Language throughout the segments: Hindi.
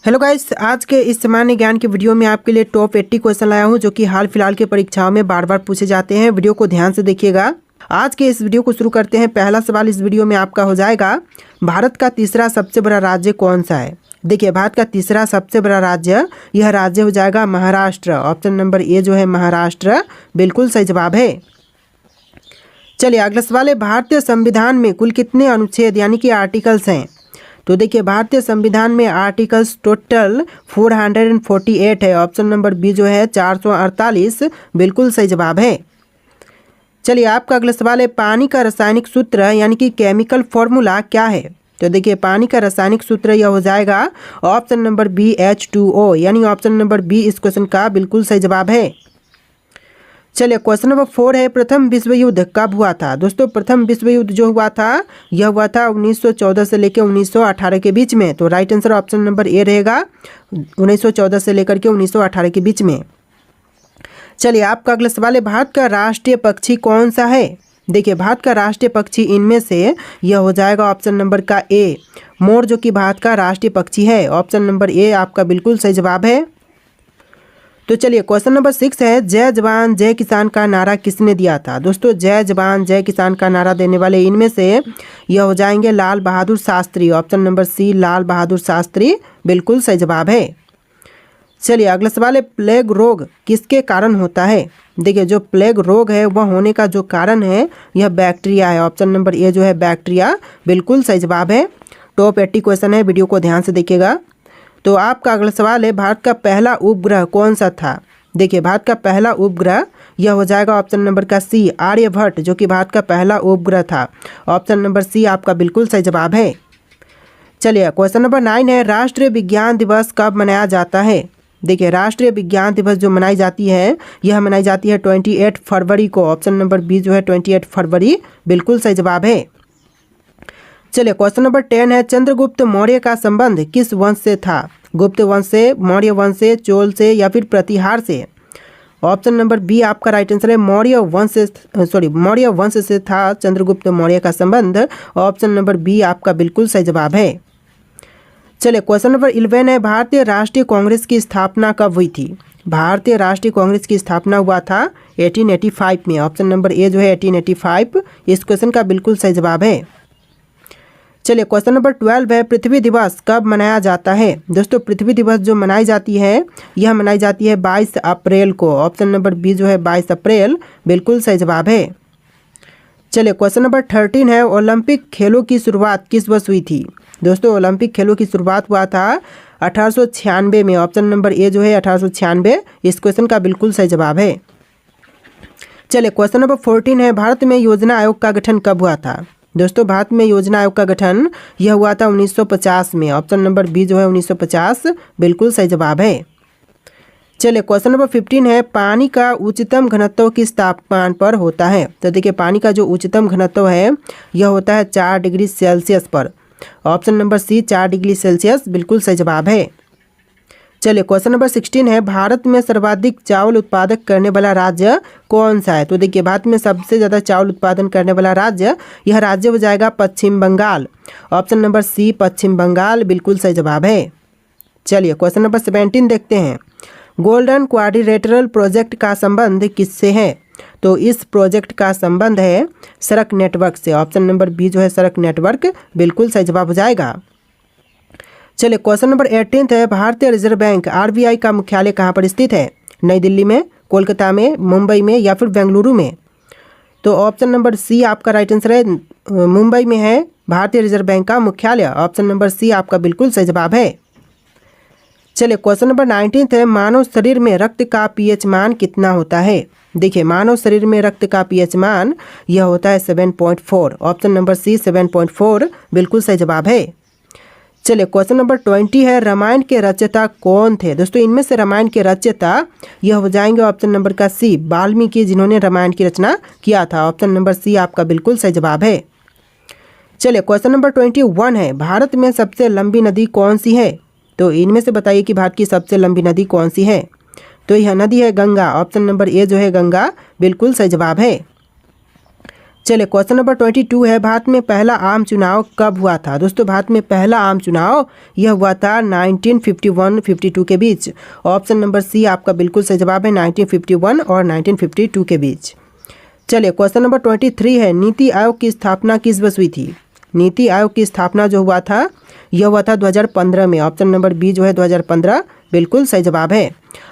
हेलो गाइस, आज के इस सामान्य ज्ञान की वीडियो में आपके लिए टॉप 80 क्वेश्चन लाया हूं जो कि हाल फिलहाल के परीक्षाओं में बार बार पूछे जाते हैं। वीडियो को ध्यान से देखिएगा। आज के इस वीडियो को शुरू करते हैं। पहला सवाल इस वीडियो में आपका हो जाएगा, भारत का तीसरा सबसे बड़ा राज्य कौन सा है। देखिए, भारत का तीसरा सबसे बड़ा राज्य, यह राज्य हो जाएगा महाराष्ट्र। ऑप्शन नंबर ए जो है महाराष्ट्र, बिल्कुल सही जवाब है। चलिए अगला सवाल है, भारतीय संविधान में कुल कितने अनुच्छेद यानी कि आर्टिकल्स हैं। तो देखिए, भारतीय संविधान में आर्टिकल्स टोटल 448 है। ऑप्शन नंबर बी जो है 448, बिल्कुल सही जवाब है। चलिए आपका अगला सवाल है, पानी का रासायनिक सूत्र यानी कि केमिकल फॉर्मूला क्या है। तो देखिए, पानी का रासायनिक सूत्र यह हो जाएगा ऑप्शन नंबर बी H2O, यानी ऑप्शन नंबर बी इस क्वेश्चन का बिल्कुल सही जवाब है। चलिए क्वेश्चन नंबर 4 है, प्रथम विश्व युद्ध कब हुआ था। दोस्तों, प्रथम विश्व युद्ध जो हुआ था यह हुआ था 1914 से लेकर 1918 के बीच में। तो right answer option number A रहेगा, 1914 से लेकर के 1918 के बीच में। चलिए आपका अगला सवाल है, भारत का राष्ट्रीय पक्षी कौन सा है। देखिए, भारत का राष्ट्रीय पक्षी इनमें से यह हो जाएगा ऑप्शन नंबर का ए, मोर, जो कि भारत का राष्ट्रीय पक्षी है। ऑप्शन नंबर ए आपका बिल्कुल सही जवाब है। तो चलिए क्वेश्चन नंबर 6 है, जय जवान जय किसान का नारा किसने दिया था। दोस्तों, जय जवान जय किसान का नारा देने वाले इनमें से यह हो जाएंगे लाल बहादुर शास्त्री। ऑप्शन नंबर सी लाल बहादुर शास्त्री, बिल्कुल सही जवाब है। चलिए अगला सवाल है, प्लेग रोग किसके कारण होता है। देखिए, जो प्लेग रोग है वह होने का जो कारण है यह बैक्टीरिया है। ऑप्शन नंबर ए जो है बैक्टीरिया, बिल्कुल सही जवाब है। टॉप 80 क्वेश्चन है, वीडियो को ध्यान से देखिएगा। तो आपका अगला सवाल है, भारत का पहला उपग्रह कौन सा था। देखिए, भारत का पहला उपग्रह यह हो जाएगा ऑप्शन नंबर का सी आर्यभट्ट, जो कि भारत का पहला उपग्रह था। ऑप्शन नंबर सी आपका बिल्कुल सही जवाब है। चलिए क्वेश्चन नंबर 9 है, राष्ट्रीय विज्ञान दिवस कब मनाया जाता है। देखिए, राष्ट्रीय विज्ञान दिवस जो मनाई जाती है यह मनाई जाती है 28 फरवरी को। ऑप्शन नंबर बी जो है 28 फरवरी, बिल्कुल सही जवाब है। चलिए क्वेश्चन नंबर 10 है, चंद्रगुप्त मौर्य का संबंध किस वंश से था। गुप्त वंश से, मौर्य वंश से, चोल से या फिर प्रतिहार से। ऑप्शन नंबर बी आपका राइट आंसर है, मौर्य वंश से था चंद्रगुप्त मौर्य का संबंध। ऑप्शन नंबर बी आपका बिल्कुल सही जवाब है। चलिए क्वेश्चन नंबर 11 है, भारतीय राष्ट्रीय कांग्रेस की स्थापना कब हुई थी। भारतीय राष्ट्रीय कांग्रेस की स्थापना हुआ था 1885 में। ऑप्शन नंबर ए जो है 1885, इस क्वेश्चन का बिल्कुल सही जवाब है। चलिए क्वेश्चन नंबर 12 है, पृथ्वी दिवस कब मनाया जाता है। दोस्तों, पृथ्वी दिवस जो मनाई जाती है यह मनाई जाती है 22 अप्रैल को। ऑप्शन नंबर बी जो है 22 अप्रैल, बिल्कुल सही जवाब है। चलिए क्वेश्चन नंबर 13 है, ओलंपिक खेलों की शुरुआत किस वर्ष हुई थी। दोस्तों, ओलंपिक खेलों की शुरुआत हुआ था 1896 में। ऑप्शन नंबर ए जो है 1896, इस क्वेश्चन का बिल्कुल सही जवाब है। चलिए क्वेश्चन नंबर 14 है, भारत में योजना आयोग का गठन कब हुआ था। दोस्तों, भारत में योजना आयोग का गठन यह हुआ था 1950 में। ऑप्शन नंबर बी जो है 1950, बिल्कुल सही जवाब है। चलिए क्वेश्चन नंबर 15 है, पानी का उच्चतम घनत्व किस तापमान पर होता है। तो देखिए, पानी का जो उच्चतम घनत्व है यह होता है 4 डिग्री सेल्सियस पर। Option number C 4 degree Celsius, बिल्कुल सही जवाब है। चलिए क्वेश्चन नंबर 16 है, भारत में सर्वाधिक चावल उत्पादक करने वाला राज्य कौन सा है। तो देखिए, भारत में सबसे ज़्यादा चावल उत्पादन करने वाला राज्य, यह राज्य हो जाएगा पश्चिम बंगाल। ऑप्शन नंबर सी पश्चिम बंगाल, बिल्कुल सही जवाब है। चलिए क्वेश्चन नंबर 17 देखते हैं, गोल्डन क्वाड्रिलेटरल प्रोजेक्ट का संबंध किससे है। तो इस प्रोजेक्ट का संबंध है सड़क नेटवर्क से। ऑप्शन नंबर बी जो है सड़क नेटवर्क, बिल्कुल सही जवाब हो जाएगा। चलिए क्वेश्चन नंबर 18 है, भारतीय रिजर्व बैंक RBI का मुख्यालय कहाँ पर स्थित है। नई दिल्ली में, कोलकाता में, मुंबई में या फिर बेंगलुरु में। तो ऑप्शन नंबर सी आपका राइट आंसर है, मुंबई में है भारतीय रिजर्व बैंक का मुख्यालय। ऑप्शन नंबर सी आपका बिल्कुल सही जवाब है। चलिए क्वेश्चन नंबर 19 है, मानव शरीर में रक्त का pH मान कितना होता है। देखिए, मानव शरीर में रक्त का pH मान यह होता है 7.4। ऑप्शन नंबर सी 7.4, बिल्कुल सही जवाब है। चलिए क्वेश्चन नंबर 20 है, रामायण के रचयिता कौन थे। दोस्तों, इनमें से रामायण के रचयिता यह हो जाएंगे ऑप्शन नंबर का सी वाल्मीकि, जिन्होंने रामायण की रचना किया था। ऑप्शन नंबर सी आपका बिल्कुल सही जवाब है। चलिए क्वेश्चन नंबर 21 है, भारत में सबसे लंबी नदी कौन सी है। तो इनमें से बताइए कि भारत की सबसे लंबी नदी कौन सी है। तो यह नदी है गंगा। ऑप्शन नंबर ए जो है गंगा, बिल्कुल सही जवाब है। चलिए क्वेश्चन नंबर 22 है, भारत में पहला आम चुनाव कब हुआ था। दोस्तों भारत में पहला आम चुनाव यह हुआ था 1951-52 के बीच। ऑप्शन नंबर सी आपका बिल्कुल सही जवाब है, 1951 और 1952 के बीच। चलिए क्वेश्चन नंबर 23 है, नीति आयोग की स्थापना किस वर्ष हुई थी। नीति आयोग की स्थापना जो हुआ था यह हुआ था 2015 में। ऑप्शन नंबर बी जो है 2015 बिल्कुल सही जवाब है।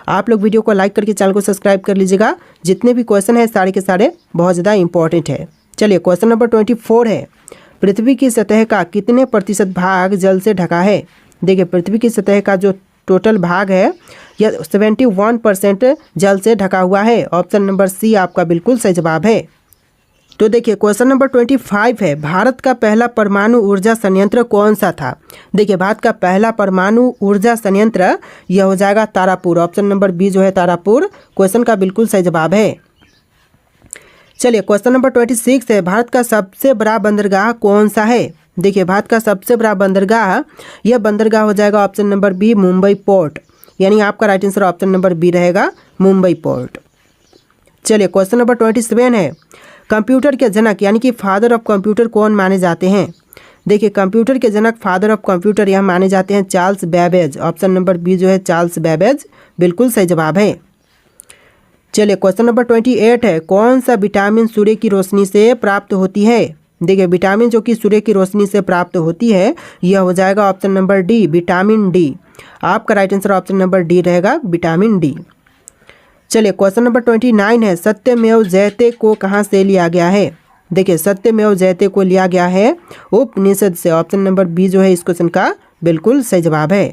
आप लोग वीडियो को लाइक करके चैनल को सब्सक्राइब कर लीजिएगा। जितने भी क्वेश्चन है सारे के सारे बहुत ज़्यादा इंपॉर्टेंट है। चलिए क्वेश्चन नंबर 24 है, पृथ्वी की सतह का कितने प्रतिशत भाग जल से ढका है। देखिए पृथ्वी की सतह का जो टोटल भाग है यह 71% जल से ढका हुआ है। ऑप्शन नंबर सी आपका बिल्कुल सही जवाब है। तो देखिए क्वेश्चन नंबर 25 है, भारत का पहला परमाणु ऊर्जा संयंत्र कौन सा था। देखिए भारत का पहला परमाणु ऊर्जा संयंत्र यह हो जाएगा तारापुर। ऑप्शन नंबर बी जो है तारापुर क्वेश्चन का बिल्कुल सही जवाब है। चलिए क्वेश्चन नंबर 26 है, भारत का सबसे बड़ा बंदरगाह कौन सा है। देखिए भारत का सबसे बड़ा बंदरगाह यह बंदरगाह हो जाएगा option number B Mumbai port, यानी आपका right answer option number B रहेगा मुंबई पोर्ट। चलिए क्वेश्चन नंबर 27 है, कंप्यूटर के जनक यानी कि फादर ऑफ कंप्यूटर कौन माने जाते हैं। देखिए कंप्यूटर के जनक फादर ऑफ कंप्यूटर यह माने जाते हैं Charles Babbage. Option number B जो है चार्ल्स बैबेज बिल्कुल सही जवाब है। चलिए क्वेश्चन नंबर 28 है, कौन सा विटामिन सूर्य की रोशनी से प्राप्त होती है। देखिए विटामिन जो कि सूर्य की रोशनी से प्राप्त होती है यह हो जाएगा option number D vitamin D. आपका right answer option number D रहेगा विटामिन डी। चलिए क्वेश्चन नंबर 29 है, सत्यमेव जयते को कहाँ से लिया गया है। देखिए सत्यमेव जयते को लिया गया है उपनिषद से। ऑप्शन नंबर बी जो है इस क्वेश्चन का बिल्कुल सही जवाब है।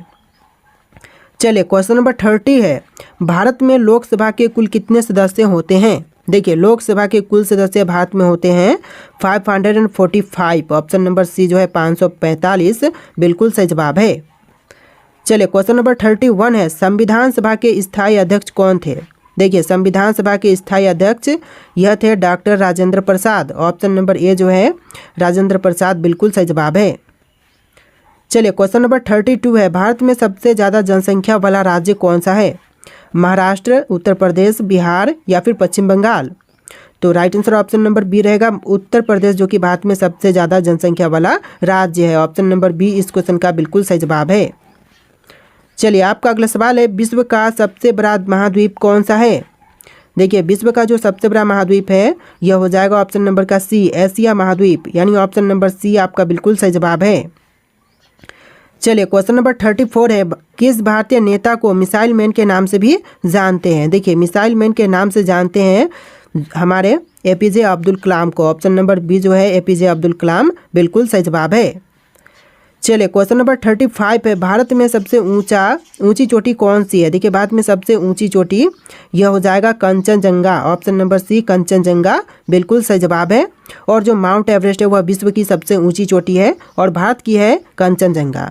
चलिए क्वेश्चन नंबर 30 है, भारत में लोकसभा के कुल कितने सदस्य होते हैं। देखिए लोकसभा के कुल सदस्य भारत में होते हैं 545। ऑप्शन नंबर सी जो है 545 बिल्कुल सही जवाब है। चलिए क्वेश्चन नंबर 31 है, संविधान सभा के स्थायी अध्यक्ष कौन थे। देखिए संविधान सभा के स्थायी अध्यक्ष यह थे doctor Rajendra Prasad. Option number A जो है राजेंद्र प्रसाद बिल्कुल सही जवाब है। चलिए क्वेश्चन नंबर 32 है, भारत में सबसे ज़्यादा जनसंख्या वाला राज्य कौन सा है। महाराष्ट्र, उत्तर प्रदेश, बिहार या फिर पश्चिम बंगाल। तो right answer option number B रहेगा उत्तर प्रदेश, जो कि भारत में सबसे ज़्यादा जनसंख्या वाला राज्य है। ऑप्शन नंबर बी इस क्वेश्चन का बिल्कुल सही जवाब है। चलिए आपका अगला सवाल है, विश्व का सबसे बड़ा महाद्वीप कौन सा है। देखिए विश्व का जो सबसे बड़ा महाद्वीप है यह हो जाएगा ऑप्शन नंबर का सी एशिया महाद्वीप, यानी ऑप्शन नंबर सी आपका बिल्कुल सही जवाब है। चलिए क्वेश्चन नंबर 34 है, किस भारतीय नेता को मिसाइल मैन के नाम से भी जानते हैं। देखिए मिसाइल मैन के नाम से जानते हैं हमारे एपीजे अब्दुल कलाम को। ऑप्शन नंबर बी जो है एपीजे अब्दुल कलाम बिल्कुल सही जवाब है। चलिए क्वेश्चन नंबर 35 है, भारत में सबसे ऊंची चोटी कौन सी है। देखिए भारत में सबसे ऊंची चोटी यह हो जाएगा Kanchenjunga. Option number C Kanchenjunga बिल्कुल सही जवाब है। और जो माउंट एवरेस्ट है वह विश्व की सबसे ऊंची चोटी है और भारत की है कंचनजंगा।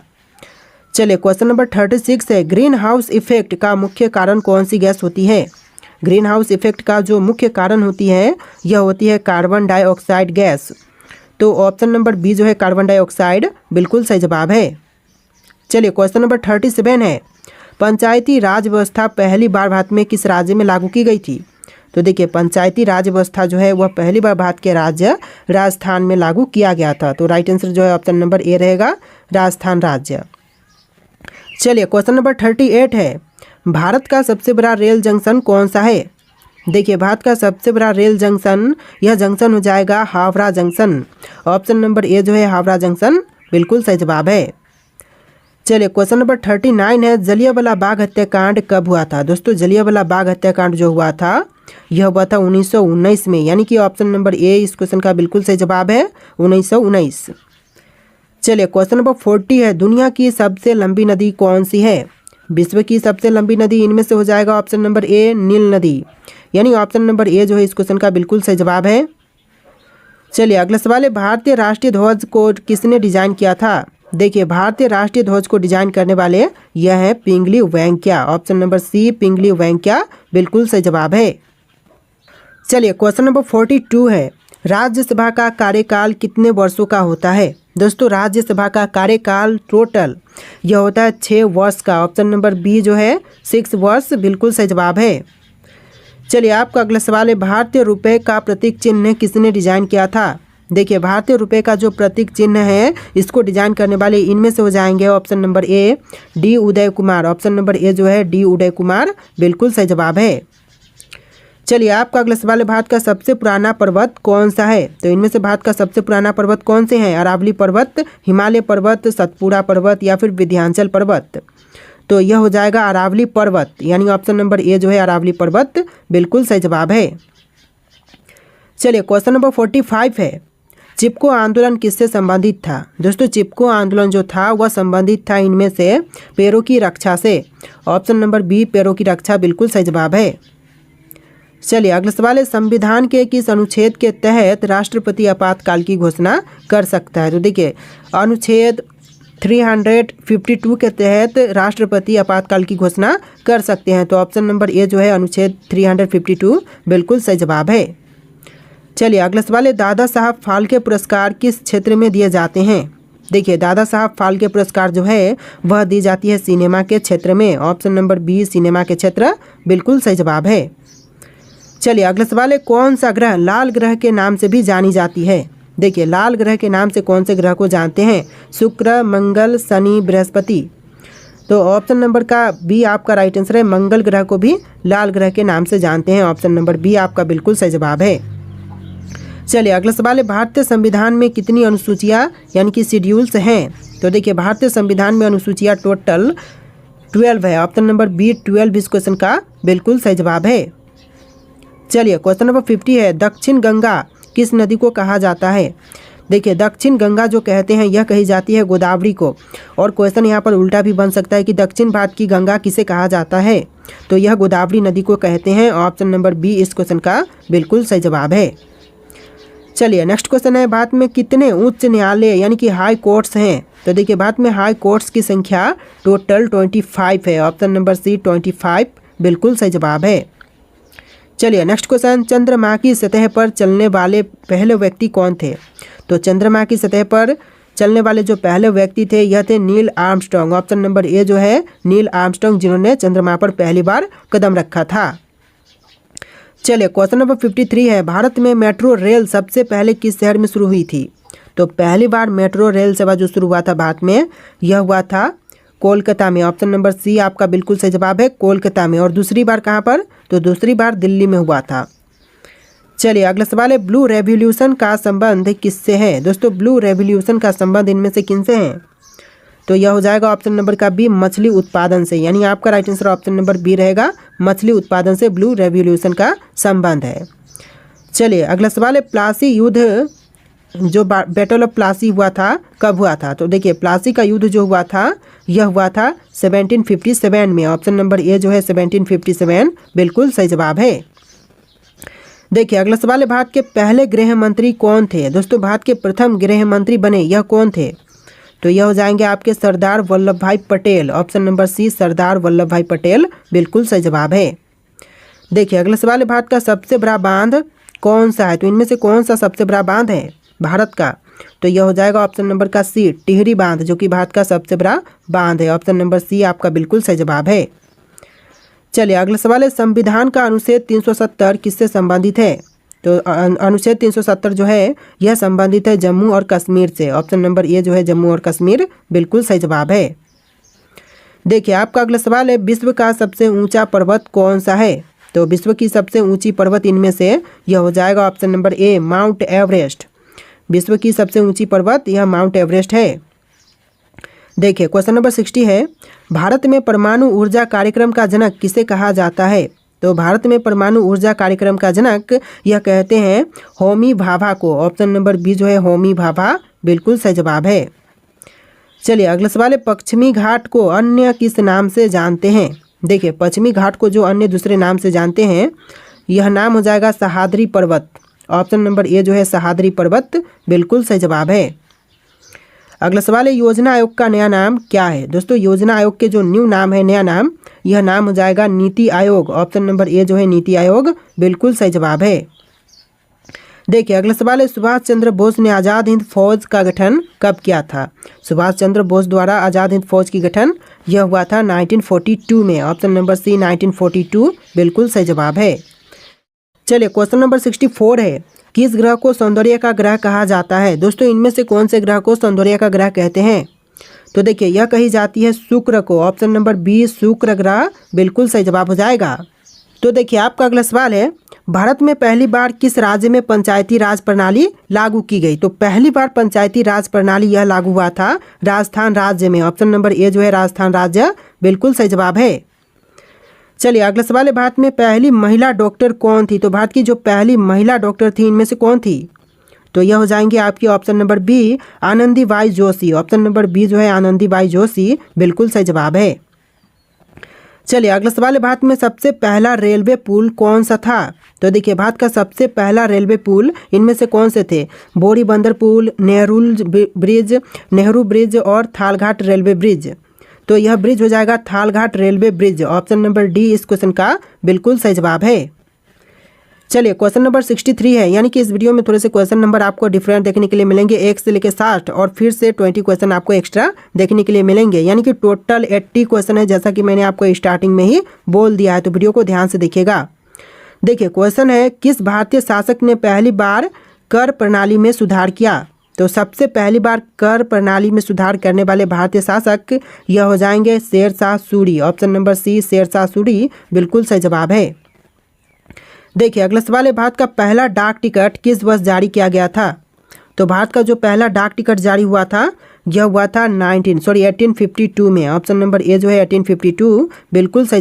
चलिए क्वेश्चन नंबर 36 है, ग्रीन हाउस इफेक्ट का मुख्य कारण कौन सी गैस होती है। ग्रीन हाउस इफेक्ट का जो मुख्य कारण होती है यह होती है कार्बन डाइऑक्साइड गैस। तो ऑप्शन नंबर बी जो है कार्बन डाइऑक्साइड बिल्कुल सही जवाब है। चलिए क्वेश्चन नंबर 37 है, पंचायती राज व्यवस्था पहली बार भारत में किस राज्य में लागू की गई थी। तो देखिए पंचायती राज व्यवस्था जो है वह पहली बार भारत के राज्य राजस्थान में लागू किया गया था। तो राइट आंसर जो है ऑप्शन नंबर ए रहेगा राजस्थान राज्य। चलिए क्वेश्चन नंबर 38 है, भारत का सबसे बड़ा रेल जंक्शन कौन सा है। देखिए भारत का सबसे बड़ा रेल जंक्शन यह जंक्शन हो जाएगा Howrah junction. Option number A जो है हावड़ा जंक्शन बिल्कुल सही जवाब है। चलिए क्वेश्चन नंबर 39 है, जलियांवाला बाग हत्याकांड कब हुआ था। दोस्तों जलियांवाला बाग हत्याकांड जो हुआ था यह हुआ था 1919 में, यानी कि ऑप्शन नंबर ए इस क्वेश्चन का बिल्कुल सही जवाब है 1919। चलिए क्वेश्चन नंबर 40 है, दुनिया की सबसे लंबी नदी कौन सी है। विश्व की सबसे लंबी नदी इनमें से हो जाएगा ऑप्शन नंबर ए नील नदी, यानी ऑप्शन नंबर ए जो है इस क्वेश्चन का बिल्कुल सही जवाब है। चलिए अगला सवाल है, भारतीय राष्ट्रीय ध्वज को किसने डिजाइन किया था। देखिए भारतीय राष्ट्रीय ध्वज को डिजाइन करने वाले यह है पिंगली वेंकैया। ऑप्शन नंबर सी पिंगली वेंकैया बिल्कुल सही जवाब है। चलिए क्वेश्चन नंबर 42 है, राज्यसभा का कार्यकाल कितने वर्षों का होता है। दोस्तों राज्यसभा का कार्यकाल टोटल यह होता है 6 वर्ष का। ऑप्शन नंबर बी जो है 6 वर्ष बिल्कुल सही जवाब है। चलिए आपका अगला सवाल है, भारतीय रुपए का प्रतीक चिन्ह किसने डिजाइन किया था? देखिए भारतीय रुपए का जो प्रतीक चिन्ह है इसको डिजाइन करने वाले इनमें से हो जाएंगे option number A D Uday Kumar. Option number A जो है डी उदय कुमार बिल्कुल सही जवाब है। चलिए आपका अगला सवाल है, भारत का सबसे पुराना पर्वत कौन सा है? तो इनमें से भारत का सबसे पुराना पर्वत कौन से हैं? अरावली पर्वत, हिमालय पर्वत, सतपुड़ा पर्वत या फिर विंध्याचल पर्वत? तो यह हो जाएगा अरावली पर्वत, यानी ऑप्शन नंबर ए जो है अरावली पर्वत बिल्कुल सही जवाब है। चलिए क्वेश्चन नंबर 45 है, चिपको आंदोलन किससे संबंधित था? दोस्तों चिपको आंदोलन जो था वह संबंधित था इनमें से पैरों की रक्षा से। ऑप्शन नंबर बी पैरों की रक्षा बिल्कुल सही जवाब है। चलिए अगला सवाल है, संविधान के किस अनुच्छेद के तहत राष्ट्रपति आपातकाल की घोषणा कर सकता है? तो देखिए अनुच्छेद 352 के तहत राष्ट्रपति आपातकाल की घोषणा कर सकते हैं। तो ऑप्शन नंबर ए जो है अनुच्छेद 352 बिल्कुल सही जवाब है। चलिए अगला सवाल है, दादा साहब फाल्के पुरस्कार किस क्षेत्र में दिए जाते हैं? देखिए दादा साहब फाल्के पुरस्कार जो है वह दी जाती है सिनेमा के क्षेत्र में। ऑप्शन नंबर बी सिनेमा के क्षेत्र बिल्कुल सही जवाब है। चलिए अगला सवाल है, कौन सा ग्रह लाल ग्रह के नाम से भी जानी जाती है? देखिए लाल ग्रह के नाम से कौन से ग्रह को जानते हैं? शुक्र, मंगल, शनि, बृहस्पति। तो ऑप्शन नंबर का बी आपका राइट आंसर है, मंगल ग्रह को भी लाल ग्रह के नाम से जानते हैं। ऑप्शन नंबर बी आपका बिल्कुल सही जवाब है। चलिए अगला सवाल है, भारतीय संविधान में कितनी अनुसूचियां यानी कि शेड्यूल्स हैं? तो देखिए भारतीय संविधान में अनुसूचियां टोटल 12 है। ऑप्शन नंबर बी 12 इस क्वेश्चन का बिल्कुल सही जवाब है। चलिए क्वेश्चन नंबर 50 है, दक्षिण गंगा किस नदी को कहा जाता है? देखिए दक्षिण गंगा जो कहते हैं यह कही जाती है गोदावरी को। और क्वेश्चन यहाँ पर उल्टा भी बन सकता है कि दक्षिण भारत की गंगा किसे कहा जाता है? तो यह गोदावरी नदी को कहते हैं। ऑप्शन नंबर बी इस क्वेश्चन का बिल्कुल सही जवाब है। चलिए नेक्स्ट क्वेश्चन है, भारत में कितने उच्च न्यायालय यानी कि हाई कोर्ट्स हैं? तो देखिए भारत में हाई कोर्ट्स की संख्या टोटल 25 है। ऑप्शन नंबर सी 25 बिल्कुल सही जवाब है। चलिए नेक्स्ट क्वेश्चन, चंद्रमा की सतह पर चलने वाले पहले व्यक्ति कौन थे? तो चंद्रमा की सतह पर चलने वाले जो पहले व्यक्ति थे यह थे Neil Armstrong. Option number A जो है नील आर्मस्ट्रांग, जिन्होंने चंद्रमा पर पहली बार कदम रखा था। चलिए क्वेश्चन नंबर 53 है, भारत में मेट्रो रेल सबसे पहले किस शहर में शुरू हुई थी? तो पहली बार मेट्रो रेल सेवा जो शुरू हुआ था भारत में यह हुआ था कोलकाता में। ऑप्शन नंबर सी आपका बिल्कुल सही जवाब है, कोलकाता में। और दूसरी बार कहाँ पर? तो दूसरी बार दिल्ली में हुआ था। चलिए अगला सवाल है, ब्लू रेवोल्यूशन का संबंध किससे है? दोस्तों ब्लू रेवोल्यूशन का संबंध इनमें से किनसे है? तो यह हो जाएगा ऑप्शन नंबर का बी मछली उत्पादन से, यानी आपका right answer option number B रहेगा, मछली उत्पादन से ब्लू रेवोल्यूशन का संबंध है। चलिए अगला सवाल है, प्लासी युद्ध जो बैटल ऑफ प्लासी हुआ था कब हुआ था? तो देखिए प्लासी का युद्ध जो हुआ था यह हुआ था 1757 में। ऑप्शन नंबर ए जो है 1757 बिल्कुल सही जवाब है। देखिए अगला सवाल है, भारत के पहले गृह मंत्री कौन थे? दोस्तों भारत के प्रथम गृह मंत्री बने यह कौन थे? तो यह हो जाएंगे आपके सरदार वल्लभ भाई पटेल। ऑप्शन नंबर सी सरदार वल्लभ भाई पटेल बिल्कुल सही जवाब है। देखिए अगला सवाल है, भारत का सबसे बड़ा बांध कौन सा है? तो इनमें से कौन सा सबसे बड़ा बांध है भारत का? तो यह हो जाएगा ऑप्शन नंबर का सी टिहरी बांध, जो कि भारत का सबसे बड़ा बांध है। ऑप्शन नंबर सी आपका बिल्कुल सही जवाब है। चलिए अगला सवाल है, संविधान का अनुच्छेद 370 किससे संबंधित है? तो अनुच्छेद 370 जो है यह संबंधित है जम्मू और कश्मीर से। ऑप्शन नंबर ए जो है जम्मू और कश्मीर बिल्कुल सही जवाब है। देखिए आपका अगला सवाल है, विश्व का सबसे ऊंचा पर्वत कौन सा है? तो विश्व की सबसे ऊंची पर्वत इनमें से यह हो जाएगा option number A mount Everest. विश्व की सबसे ऊंची पर्वत यह माउंट एवरेस्ट है। देखिए क्वेश्चन नंबर 60 है, भारत में परमाणु ऊर्जा कार्यक्रम का जनक किसे कहा जाता है? तो भारत में परमाणु ऊर्जा कार्यक्रम का जनक यह कहते हैं होमी भाभा को। ऑप्शन नंबर बी जो है होमी भाभा बिल्कुल सही जवाब है। चलिए अगला सवाल है, पश्चिमी घाट को अन्य किस नाम से जानते हैं? देखिए पश्चिमी घाट को जो अन्य दूसरे नाम से जानते हैं यह नाम हो जाएगा सह्याद्री पर्वत। ऑप्शन नंबर ए जो है सह्याद्री पर्वत बिल्कुल सही जवाब है। अगला सवाल है, योजना आयोग का नया नाम क्या है? दोस्तों योजना आयोग के जो न्यू नाम है, नया नाम, यह नाम हो जाएगा NITI Aayog. Option number A जो है नीति आयोग बिल्कुल सही जवाब है। देखिए अगला सवाल है, सुभाष चंद्र बोस ने आज़ाद हिंद फौज का गठन कब किया था? सुभाष चंद्र बोस द्वारा आज़ाद हिंद फौज की गठन यह हुआ था 1942 में। ऑप्शन नंबर सी 1942 बिल्कुल सही जवाब है। चलिए क्वेश्चन नंबर 64 है, किस ग्रह को सौंदर्य का ग्रह कहा जाता है। दोस्तों इनमें से कौन से ग्रह को सौंदर्य का ग्रह कहते हैं। तो देखिए यह कही जाती है शुक्र को। ऑप्शन नंबर बी शुक्र ग्रह बिल्कुल सही जवाब हो जाएगा। तो देखिए आपका अगला सवाल है, भारत में पहली बार किस राज्य में पंचायती राज प्रणाली लागू की गई। तो पहली बार पंचायती राज प्रणाली यह लागू हुआ था राजस्थान राज्य में। ऑप्शन नंबर ए जो है राजस्थान राज्य बिल्कुल सही जवाब है। चलिए अगला सवाल है, भारत में पहली महिला डॉक्टर कौन थी। तो भारत की जो पहली महिला डॉक्टर थी इनमें से कौन थी। तो यह हो जाएंगे आपकी option number B Anandibai Joshi. Option number B जो है आनंदीबाई जोशी बिल्कुल सही जवाब है। चलिए अगला सवाल है, भारत में सबसे पहला रेलवे पुल कौन सा था। तो देखिए भारत का सबसे पहला रेलवे पुल इनमें से कौन से थे। बोरी बंदर पुल, नेहरू ब्रिज और थालघाट रेलवे ब्रिज। तो यह ब्रिज हो जाएगा Thalghat railway bridge. Option number D इस क्वेश्चन का बिल्कुल सही जवाब है। चलिए क्वेश्चन नंबर 63 है, यानी कि इस वीडियो में थोड़े से क्वेश्चन नंबर आपको डिफरेंट देखने के लिए मिलेंगे। 1 से लेकर 60 और फिर से 20 क्वेश्चन आपको एक्स्ट्रा देखने के लिए मिलेंगे, यानी कि टोटल 80 क्वेश्चन है, जैसा कि मैंने आपको स्टार्टिंग में ही बोल दिया है। तो वीडियो को ध्यान से देखिएगा। देखिए क्वेश्चन है, किस भारतीय शासक ने पहली बार कर प्रणाली में सुधार किया। तो सबसे पहली बार कर प्रणाली में सुधार करने वाले भारतीय शासक यह हो जाएंगे Sher Shah Suri. Option number C Sher Shah Suri बिल्कुल सही जवाब है। देखिए अगला सवाल है, भारत का पहला डाक टिकट किस वर्ष जारी किया गया था। तो भारत का जो पहला डाक टिकट जारी हुआ था यह हुआ था 1852 में। ऑप्शन नंबर ए जो है 1852 बिल्कुल सही।